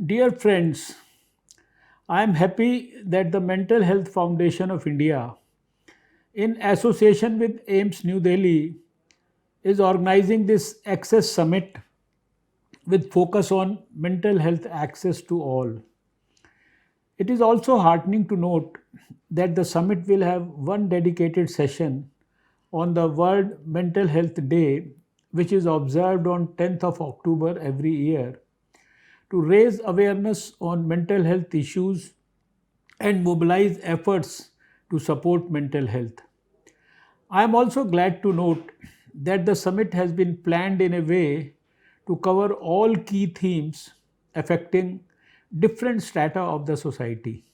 Dear friends, I am happy that the Mental Health Foundation of India, in association with AIMS New Delhi, is organizing this Access Summit with focus on mental health access to all. It is also heartening to note that the summit will have one dedicated session on the World Mental Health Day, which is observed on 10th of October every year, to raise awareness on mental health issues and mobilize efforts to support mental health. I am also glad to note that the summit has been planned in a way to cover all key themes affecting different strata of the society.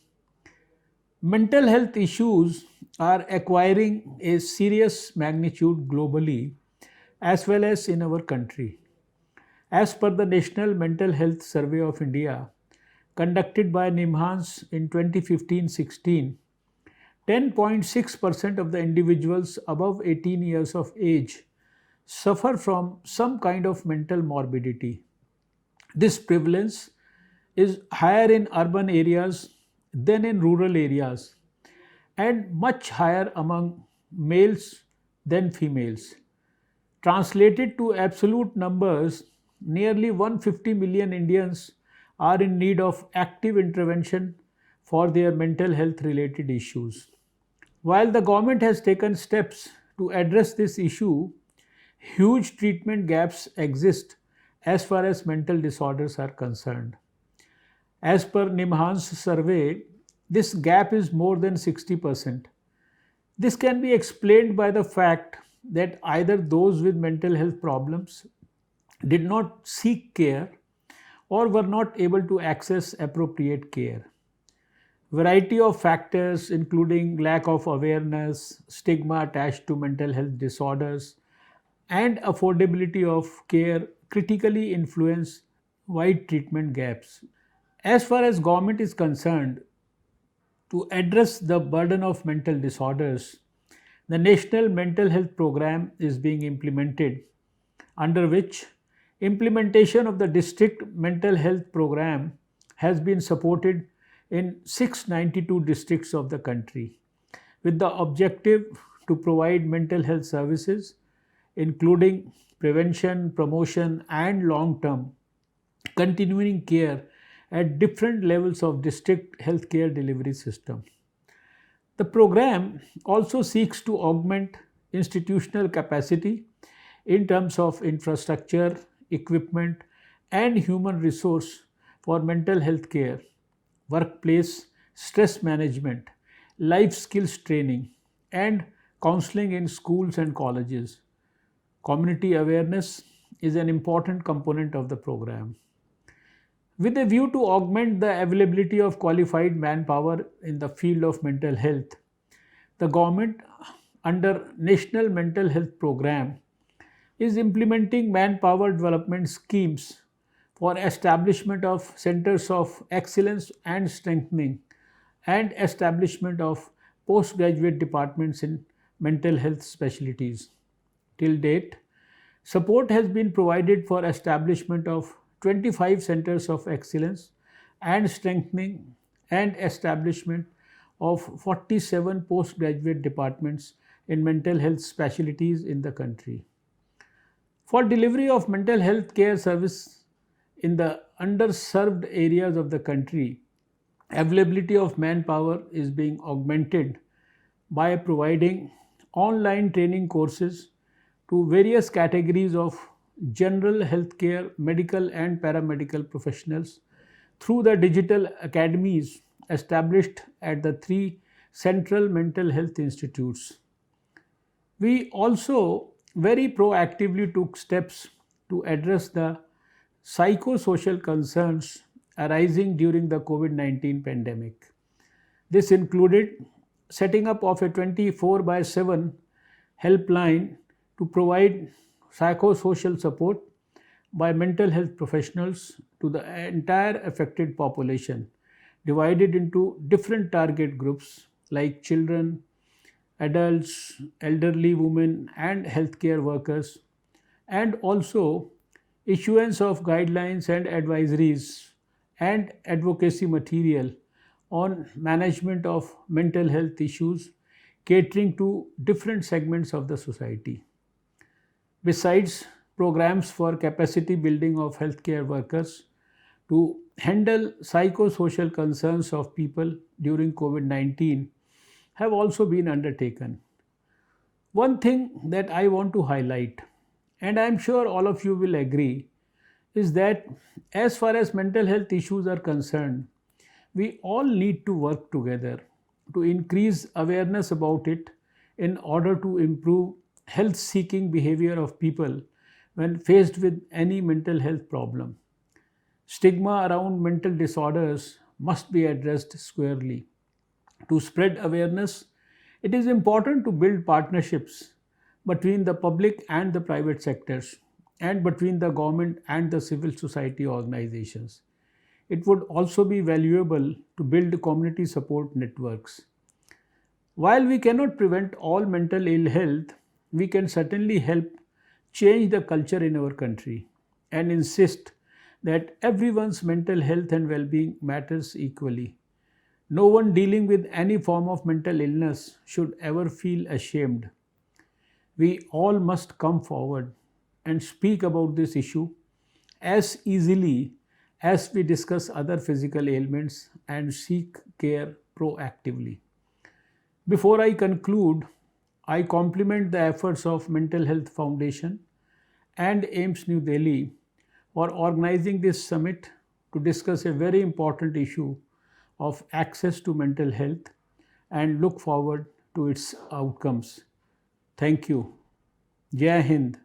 Mental health issues are acquiring a serious magnitude globally as well as in our country. As per the National Mental Health Survey of India, conducted by NIMHANS in 2015-16, 10.6% of the individuals above 18 years of age suffer from some kind of mental morbidity. This prevalence is higher in urban areas than in rural areas and much higher among males than females. Translated to absolute numbers, nearly 150 million Indians are in need of active intervention for their mental health related issues. While the government has taken steps to address this issue, huge treatment gaps exist as far as mental disorders are concerned. As per Nimhan's survey, this gap is more than 60%. This can be explained by the fact that either those with mental health problems did not seek care or were not able to access appropriate care. Variety of factors including lack of awareness, stigma attached to mental health disorders, and affordability of care critically influence wide treatment gaps. As far as government is concerned, to address the burden of mental disorders, the National Mental Health Program is being implemented, under which implementation of the district mental health program has been supported in 692 districts of the country, with the objective to provide mental health services, including prevention, promotion, and long term continuing care at different levels of district healthcare delivery system. The program also seeks to augment institutional capacity in terms of infrastructure, equipment, and human resource for mental health care, workplace stress management, life skills training, and counseling in schools and colleges. Community awareness is an important component of the program. With a view to augment the availability of qualified manpower in the field of mental health, the government, under National Mental Health Program, is implementing manpower development schemes for establishment of centers of excellence and strengthening and establishment of postgraduate departments in mental health specialties. Till date, support has been provided for establishment of 25 centers of excellence and strengthening and establishment of 47 postgraduate departments in mental health specialties in the country. For delivery of mental health care service in the underserved areas of the country, availability of manpower is being augmented by providing online training courses to various categories of general healthcare, medical, and paramedical professionals through the digital academies established at the three central mental health institutes. We also very proactively took steps to address the psychosocial concerns arising during the COVID 19 pandemic. This included setting up of a 24 by 7 helpline to provide psychosocial support by mental health professionals to the entire affected population, divided into different target groups like children, adults, elderly women, and healthcare workers, and also issuance of guidelines and advisories and advocacy material on management of mental health issues catering to different segments of the society. Besides, programs for capacity building of healthcare workers to handle psychosocial concerns of people during COVID 19 have also been undertaken. One thing that I want to highlight, and I'm sure all of you will agree, is that as far as mental health issues are concerned, we all need to work together to increase awareness about it in order to improve health seeking behavior of people when faced with any mental health problem. Stigma around mental disorders must be addressed squarely. To spread awareness, it is important to build partnerships between the public and the private sectors and between the government and the civil society organizations. It would also be valuable to build community support networks. While we cannot prevent all mental ill health, we can certainly help change the culture in our country and insist that everyone's mental health and well being matters equally. No one dealing with any form of mental illness should ever feel ashamed. We all must come forward and speak about this issue as easily as we discuss other physical ailments and seek care proactively. Before I conclude, I compliment the efforts of Mental Health Foundation and AIMS New Delhi for organizing this summit to discuss a very important issue of access to mental health and look forward to its outcomes. Thank you. Jai Hind.